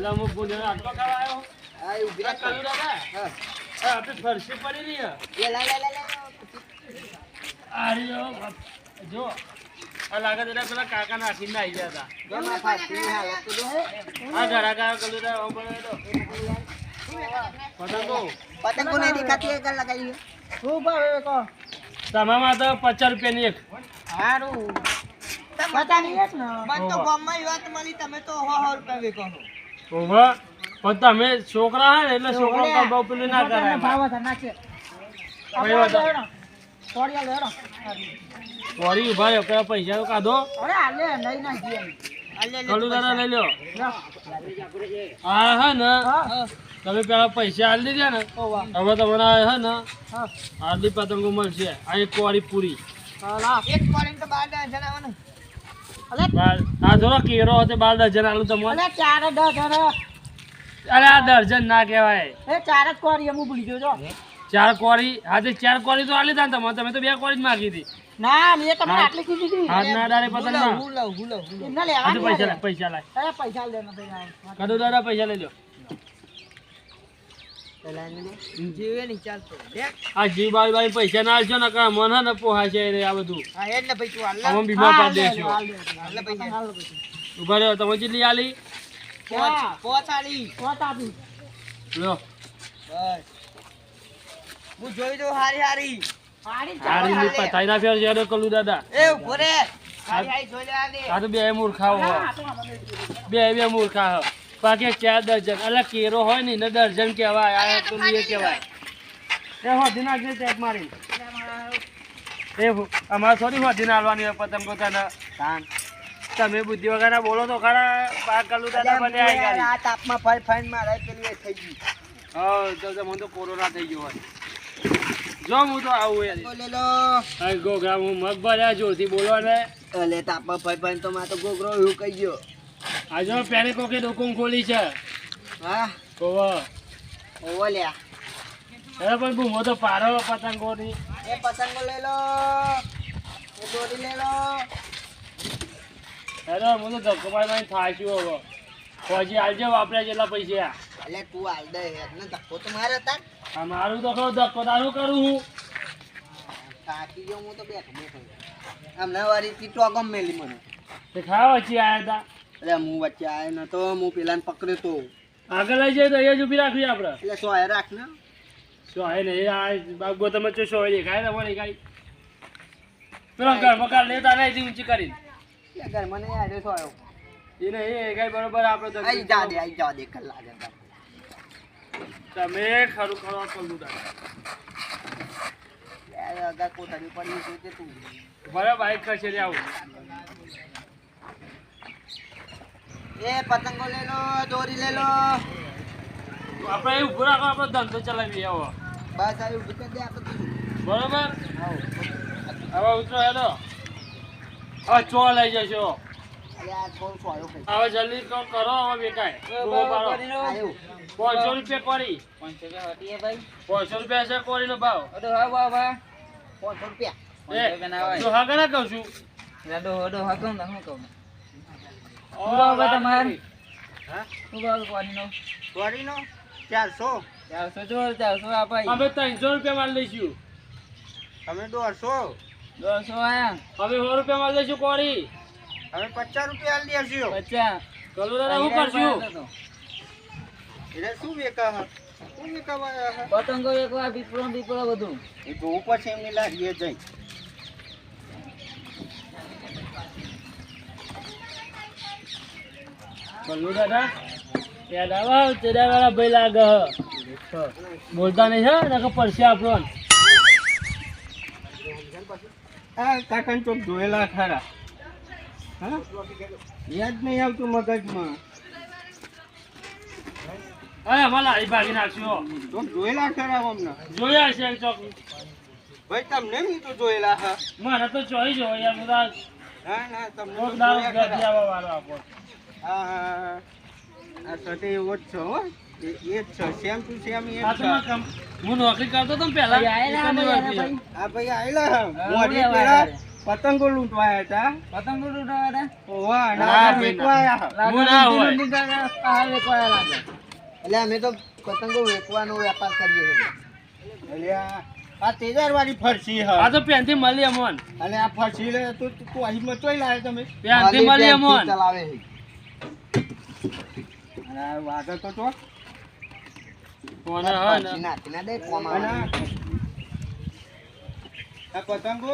એટલે હું પૂછે આટલો ખાવા આવ્યો હા એ ઉભી રાખ કરું દાદા હા આપણે ફરસી પડી રહી હે. એ લા લા લા લા આ રહ્યો જો આ લાગે તો પેલા કાકા નાખીને આવી ગયા હતા જો માં ફાટી હાલત તો હે આ ઘરા કાકા કલું તો પતંગો પતંગ को नहीं दिखाती है कर लगाई खूब भावे को તમામાં તો 50 રૂપિયાની એક हारू पता नहीं है ना मन तो गाम में વાત મળી તમે તો 100 રૂપિયા વેકો ઓવા પણ તમે છોકરા હે ને એટલે છોકરા કા બહુ પેલું ના કરાય ભાવ હતા નાખે કઈ વાત તોડિયા લેરો વળી ઉભા રહ્યો પેલા પૈસા કાઢો અરે આલે નહીં ના જી આલે કલું દાદા લઈ લ્યો હા હા ને તમે પેલા પૈસા આલી દીધા ને હવે તમને હે ને આટલી પતંગો મળશે આ એક કોરી પૂરી એક કોરિંગ તો 12 જણા આવવાનું આ થોડો કેરો હતો 12 ડઝન આલું તમને અલે 4 10 અરે આ દર્જન ના કહેવાય એ 4 જ કોરી હું ભૂલી ગયો છો 4 કોરી આજે 4 કોરી તો આલી તા તમે તો 2 કોરી જ માંગી હતી ના મેં તમને આટલી કીધી હતી હાથ ના ડારે પતંગ ના હું ના લેવા પૈસા લાય અરે પૈસા લેના ભાઈ કદો દાદા પૈસા લઈ લો પેલા ને જીવે નહીં ચાલતો દેખ આ જીવ બાઈ પૈસા ના આલશો ને કા મન ને પોહાશે રે આ બધું હા એટલે ભાઈ તું હાલ અમે બીમાર પાડી દેશો હાલ પૈસા ઉભા રહ્યો તમે કેટલી આલી પોચાડી લો બસ હું જોઈ દઉં હારી હારી હારી ની પતાઈ ના ફેર જેડો કલું દાદા એ ઉભો રે હારી હારી જોઈ લે આને આ તો બે મૂર્ખાઓ હો બે મૂર્ખા હો બાકી 4 ડઝન અલા કેરો હોય ને એને દર્જન કહેવાય આ તો લીએ કહેવાય એ હોધી નાખજે ટેપ મારી એ અમાર થોડી હોધી નાલવાની હોય પતંગો તને તમે બુદ્ધિ વગર બોલો તો ખરા પા કલું દાદા બને આવી ગાડી આ તાપમાં ફાઈ ફાઈન મારે પેલી થઈ ગઈ હા તો મને તો કોરોના થઈ ગયો હોય જો હું તો આવું યાર બોલે લો આ ગોગરા હું મગ ભર્યા જોરથી બોલો ને અલે તાપમાં ફાઈ ફાઈન તો માં તો ગોગરો એવું કહી ગયો આ જો પેને કોકે દુકાન ખોલી છે હા કોવા ઓવો લ્યા અરે પણ બૂમો તો પારો પતંગોની એ પતંગો લઈ લો એ દોરી લઈ લો અરે હું તો ધક્કો મારી થાક્યો હવે પછી આલજે વાપર્યા જેટલા પૈસા અલે તું હાલ દે હેડ ને ધક્કો તો મારે હતા આ મારું તો ખરો ધક્કો તારું કરું હું કાકી ગયો હું તો બેઠો હમણાં વારી તી ટોગમ મેલી મને તે ખાવા વચ્ચે આયા હતા અરે હું વચ્ચે આવ્યો નતો હું પેલાને પકડ્યો તો આગળ લઈ જઈએ તો અહીંયા જ ઊભી રાખવી આપણે એટલે સોય રાખ ને શું હે ને એ આ બાગો તમે જો શું દેખાય તમારે કાંઈ પેલો ઘરમાં કાલ લેતા નહીં ઊંચી કરીને એ ઘર મને યાદ સોયો એને એ કાંઈ બરોબર આપણે તો આઈ જા દે કર લાગે તમે ખરું ખરું કરું યાર અગા કોઠારી પડી છે તે તું બરાબર બાઈક કરશે રે આવું એ પતંગો લઈ લો દોરી લઈ લો આપણે એ ઉભો રાખો આપણો ધંધો ચલાવીએ આવો બસ આવી ઉભી કરી દે આપણે બરોબર હવે ઉતરો હેડો હવે ચો લઈ જશો અરે આ થોડું સોયો કઈ હવે જલ્દી કરો હવે બેકાય આવ્યું 500 રૂપિયા કોરી 500 હટીએ ભાઈ 500 રૂપિયા છે કોરીનો ભાવ અડો હા વાહ વાહ 500 રૂપિયા એ તો હા ગણા કહું છું અડો હા કહું ના હું કહું ઓ તમારે હા શું ભાવ કોરીનો 400 400 આ ભાઈ અમે 300 રૂપિયા માલ લઈશું તમે 150 આયા અમે 100 રૂપિયા માલ લઈશું કોરી હવે 50 રૂપિયા આલી દેજો 50 કલુ દાદા શું કરશું એટલે શું વેકા શું વેકાવા પતંગો એકવાર દીપડો બધું એ જોવું પડશે એમની લારીએ જઈ કલુ દાદા યાદ આવા તેડા વાળા ભાઈ લાગે બોલતા નહીં છે ને પડશે આપણો હા કાકાને ચોક જોયેલા ખરા હા યાદ નહીં આવતું મગજમાં અરે મને આ ભાગી નાખશો ચોક જોયેલા ખરા અમને જોયા છે ચોક ભાઈ તમને મી તો જોયેલા હા મને તો જોઈ જો યાર બધા હા ના તમને ચોક દારૂ ગધી આવવા વાળો આપો હા હા આ સટે એવો જ છો હો એ જ છે સેમ ટુ સેમ એ આ જ તો છે હું નોકરી કરતો તો ને પહેલા હા ભાઈ આયેલા મોડી પેલા પતંગો લૂંટવાયા હતા. પતંગો લૂંટવાયા હતા? ઓવા, અને ના, આપણે ભાઈ, વેચવાયા હતા. લાગે હું ના હોય. લૂંટીને પહાડ વેચવાયા લાગે. એટલે અમે તો પતંગો વેચવાનો વેપાર કરીએ છીએ. એટલે આ તેજારવાળી ફરસી હ. આ તો પેનથી મળી અમોન. અને આ ફરસી લે તું તું અહીં મચોઈ લાવે તમે. પેનથી મળી અમોન. ચલાવે છે. અને આ વાગે તો તો કોને હોય ને? નાખીને દે કોમા. અને આ પતંગો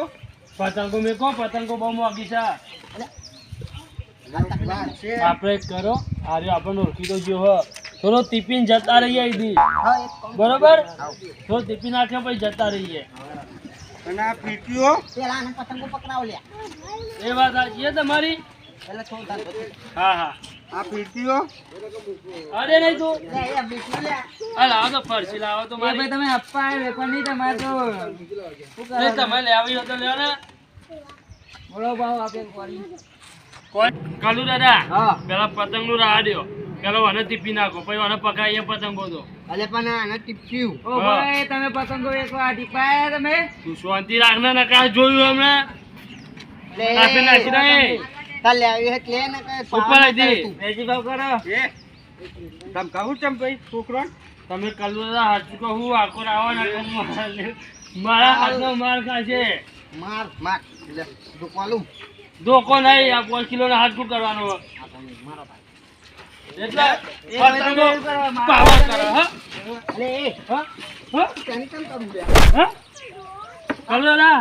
પતંગો મેકો, પતંગો બહુ મોંઘી છે. છે. આપણે એક કરો, આરે આપણને ઓળખી તો જો હો. થોડો ટિફિન જતા રહીએ અહીંથી. બરોબર? થોડો ટિફિન નાખે પછી જતા રહીએ. અને આ પીટીઓ પેલા આને પતંગો પકડાવ લે. એ વાત સાચી છે તમારી? એટલે થોડું ધંધો થઈ. હા હા. આ પીટીઓ અરે નહીં તું. લે, એ બીજું લે. આ લાવો તો ફરસી લાવો તો એ ભાઈ મારી. તમે આપવા આવે વેપાર નહીં તમારે તો શું એ કરવાનું? તમે લેવી હોય તો લ્યો ને. બોલો ભાવ આપે કોરી. કોઈ કાલુ દાદા. હા. પેલા પતંગ નું રાહ દ્યો. પેલા મને ટીપી નાખો પછી મને પકાઈએ પતંગો તો. અલે પણ આને ટીપ્યું. ઓ ભાઈ તમે પતંગો એકવાર ટીપાયા તમે? તું શાંતિ રાખને નકા જોયું હમણાં. આપે નાખી દે. તાર લેવી હે લે ને કઈ ઉપર હતી. વેચી ભાવ કરો. એ તમ કહું ચમ ભાઈ છોકરો તમે કાલુ દાદા હાચું કહું આખો આવો ને મારા હાથનો માર ખાશે. માર માર લે દુકાલું ધોકો નહીં આ 5 કિલોનો હાથકું કરવાનો હોય. એટલે પતંગો પાવર કરો હા અલે એ હા હા તને કેમ કરું લે હા કાલુ દાદા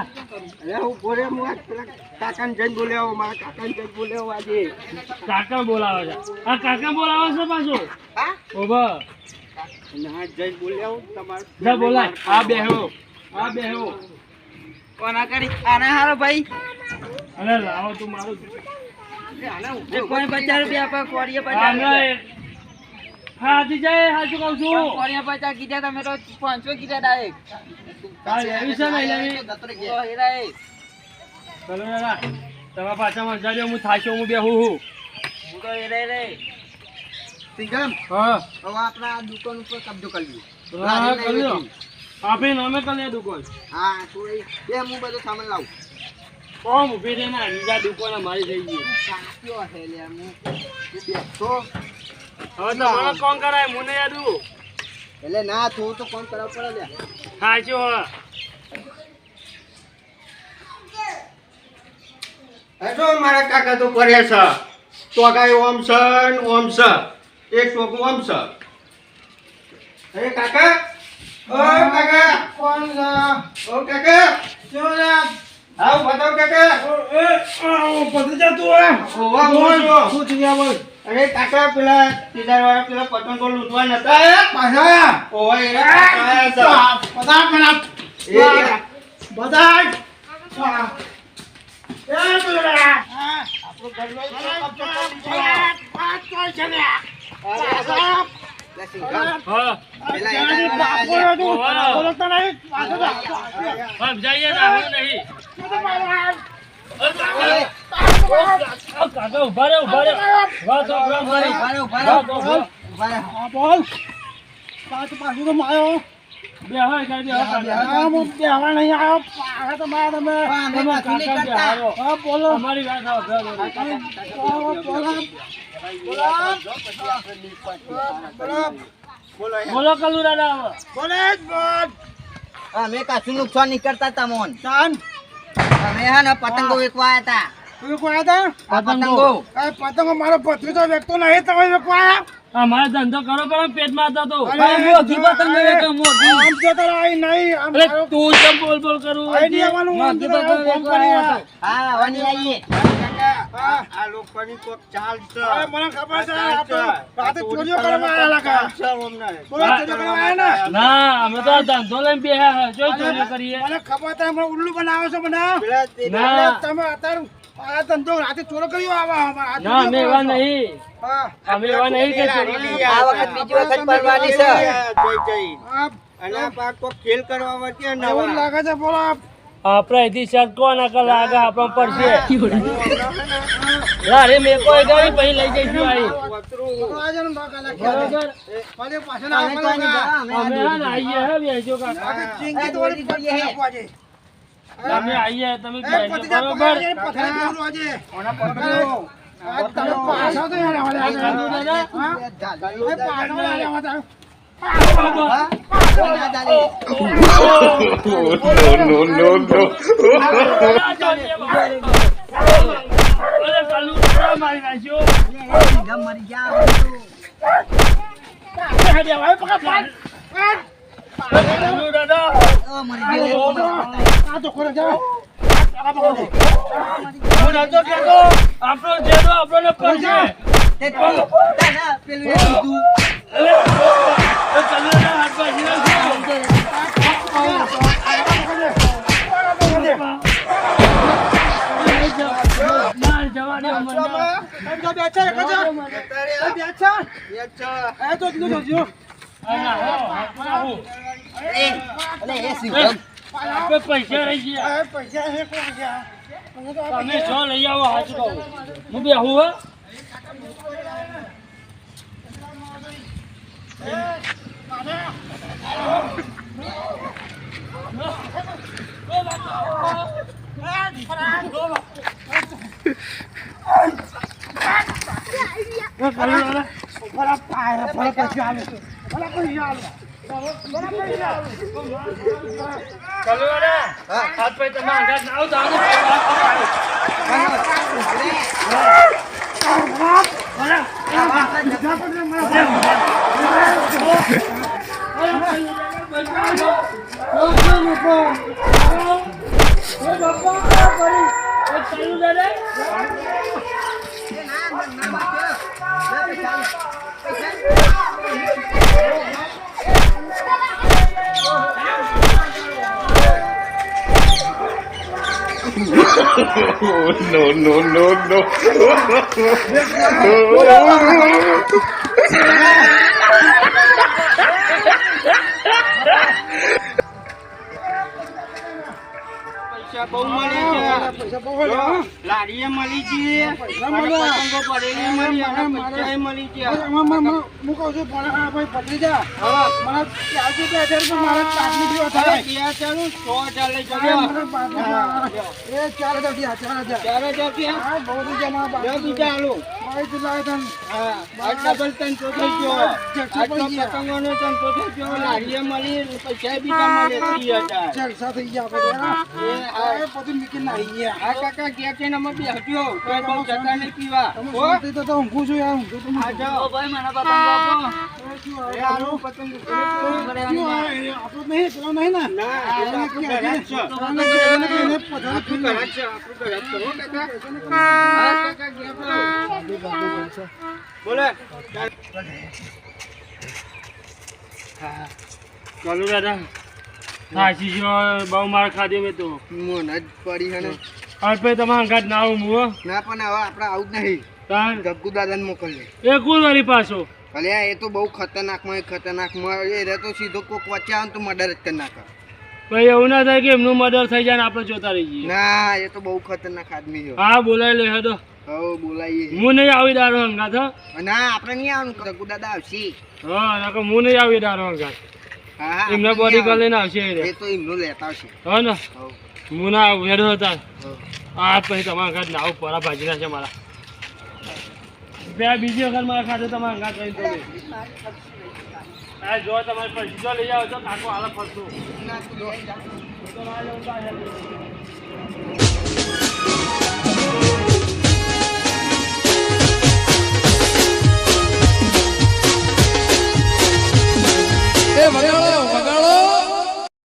અરે હું બોલે હું આ પેલા કાકાને જઈને બોલ્યો મારા કાકાને જઈને બોલ્યો આજે કાકા બોલાવે છે. આ કાકા બોલાવે છે પાછું. હા ઓબા ના જઈને બોલ્યો તમાર જા બોલાય. આ બેહો આ બેહો. કોના કરી આને હારો ભાઈ અરે લાવો તું મારું. એ કોઈ 50 રૂપિયા આપે કોરીએ 50 હમણાં હાથી જાય હાચું કહું છું. કોરીએ 50 કીધા તમે તો 500 કીધા ડાયરેક્ટ. કાલ લેવી છે નહીં લેવી? તો હીરા એ ચલો દાદા તમે પાછા મજા લ્યો હું થાક્યો હું બેહું હું. હું તો હીરા રે સિંગમ હા હવે આપણા દુકાન ઉપર કબજો કરી લ્યો હા કરી લો. આપણે નામે કરી લે દુકાન. હા તો એ હું બધું સામાન લાવું કોમ ઉભી રહીને બીજા દુકાન મારી થઈ ગઈ. સાચો હે લે હું બેઠો હવે તો મને કોણ કરાય મને યાદું એટલે ના થોડું તો કોણ કરાવ પડે લે સાચું હા. હેડો મારા કાકા તો કરે છે ટોકાઈ ઓમ છે ને ઓમ છે એક ટોકું ઓમ છે અરે કાકા ઓ કાકા કોણ છે ઓ કાકા શું છે આવ બતાવ કાકા પતી જતું હોય. ઓવા મોજો શું થયા બોલ? અરે કાકા પેલા સીધાવાળા પેલા પતંગો લૂંટવા નતા આયા પાછા આયા ઓવા એરા આયા છે બધા પેલા બધા હા હા જઈએ ને આવું નહીં. કાકા ઉભા રહે ઉભા રહે. વાત સાંભળો મારી. વાત સાંભળો. બોલ બે હોય કાંઈ બે હોય. નહીં આવ્યો પાછા તો મારા તમે તમે કાકા બે હારો. હા બોલો અમારી વાત સાંભળો. બોલો કાલુ દાદા હવે. બોલે જ બોલ અમે કશું નુકસાન નહીં કરતા તમોન ચાન અમે હે ને પતંગો વેચવા હતા તું કોઈ હતા પતંગો. પતંગો મારો ભત્રીજો વ્યક્તો નહીં તમે વેકવાયા અમારે ધંધો કરો પણ પેટમાં હતા તો. અરે, મોઘી પતંગ વેચો, મોઘી. આમ જો તારા આઈ નહીં આમ અરે મારો તું કેમ બોલ બોલ કરું? આઈ આવવાનું આમ જો તારા ફોન કરી આ. હા વની આવીએ આ લોકોની કોક ચાલ છે અરે, મને ખબર છે આપણે રાતે ચોરીઓ કરવા આયા લાગા બોલો ચોરીઓ કરવા આયા ને ના અમે તો આ ધંધો લઈને બેહ્યા છે. જોઈ ચોરી કરીએ. મને ખબર છે મને ઉલ્લુ બનાવો છો મને ના તમે અત્યારે આ ધંધો રાતે ચોરો કર્યો આવા ના અમે એવા નહીં. હા અમે એવા નહીં કે ચોરી. આ વખત બીજી વખત પરવાની છે આ અને પાક કોક ખેલ કરવા માટે એવું લાગે છે બોલો આપણે અહીંથી સરકો ના કર લાગે આપણો પડશે. લારે મેં કોઈ ગઈ પછી લઈ જઈશું આઈ. આજે નો કાલા બરોબર. પાછે પાછળ આવવાનો અમે હા ને આઈએ હે બેજો કાકા. ચીંકી તો ઓલી પડી હે અમે આવીએ તમે એ કહેજો, પતિજા બરોબર પકડ, એ પથારી પેલું આજે. ઓના પકડો. આ તમે પાછા તો યાર આવડે આજે. કાંદુ દાદા? હા? એ પાછા તો યાર આવડે. અરે કાલુ દાદા મારી નાખ્યો. આ દેવાય પકડ, પકડ. કાલુ દાદા આ તો ખોલે જાઓ. આ પકડો. હું નતો કહેતો આપણો જેડો આપણને પડશે. એ કાલુ દાદા હાથ બાજી નાખ્યો. ના જવા દો મને. એમ તો બેઠા, એક જ. એ બેઠા. એ તો દીધું જોજો. આપણે પૈસા રહી ગયા. એ પૈસા હે કોણ ગયા? તમે જો લઈ આવો હાચું કહું. હું બેહું હો. ભલા પાય, ભલા પૈસા આલે. ભલા પૈસા આલે. ભલા પૈસા આલે. ચાલો દાદા. હાથ પૈ તમે અંગાત ના આવો તો આવો. ચાલુ દાદા. no, no. પૈસા બહુ મળી છે. પૈસા બહુ હોય, હા? લાડીએ મળી છે. પૈસા અને મળ્યા. પતંગો પડેલી મળી અને પૈસાએ મળી છે. હું કહું છું, પણ આ ભાઈ પકડી જા. હા. મને ત્યાંથી 2000 રૂપિયા મારે કાચની દીવા થાય. હવે ત્યાં ચાલું 100,000 લઈ જજો. મને બાજુમાં એ 4000 થયા, 4000. 4,000 થયા? હા, બહુ થઈ ગયા મારા બે બાજુ. બીજા આલું. મારી તો લાગે તને. હા, આ ડબલ તનતો થઈ ગયો. આટલા પતંગોનો તનતો થઈ ગયો. લાડીએ મળી, પૈસા બીજા મળે 30,000. જલસા થઈ ગયા આપણે. હા, એ બધું મૂકીને નાહી ગયા. આ કાકા ગયા છે ને અમે બેસજો. કોઈ બહુ જતા નહીં પીવા. તમે હો? શાંતિ તો તો ઊંઘું છું યાર, ઊંઘું તો આ ઊંઘું. જાઓ. ભાઈ મને પતંગ આપો. એ આલું પતંગ શું આ? એ આપણું નહીં, પેલો નહીં ને? ના, એ તો આપણું ઘર જ છે. આને કહેવાય કે એને પધારે આપણું ઘર જ છે. આપણું ઘર જ છે. હો કાકા? હા, કાકા ગયા બોલો. બોલે. ચાલુ દાદા. સાચી જો બહુ માર ખાધી મેં તો. મોન જ પડી હે ને. હાથ પૈ તમે અંગાત ના આવું હું. ના પણ હવે આપણે આવું જ નહીં. તાન ગગ્ગુ દાદાને મોકલીએ. એ કોણ વાળી પાછો. અલ્યા એ તો બહુ ખતરનાકમાં એ રે તો સીધો કોક વચ્ચે આવે ને તો મર્ડર જ કરી નાખે. ભાઈ એવું ના થાય કે એમનું મર્ડર થઈ જાય ને આપણે જોતા રહી જઈએ. ના એ તો બહુ ખતરનાક આદમી છે. હા બોલાવી લે હેડો. હવે બોલાઈએ. હું નહીં આવી દારો અંગાત હા. ના આપણે નહીં આવવાનું. ગગ્ગુ દાદા આવશે. હા નકર હું નહીં આવી દારો અંગાત. હા હા એમને આપણે બોડી નહીં લઈને આવશે એ આવવાનું. રે. એ તો એમનું લેતા આવશે. હા ને હવ. હું ના આવું હેડો હતા. હવ. આ પછી તમારા અંગાત ના આવું પરા ભાજી નાખે મારા. બે બીજી વખત મારા ખાતે તમારા અંગાત રહી તો આ જો તમારે પછી જો લઈ આવો તો કાકો હાલ ફરતું. ના, તું દોડી જા. તો મારે એવું થાય.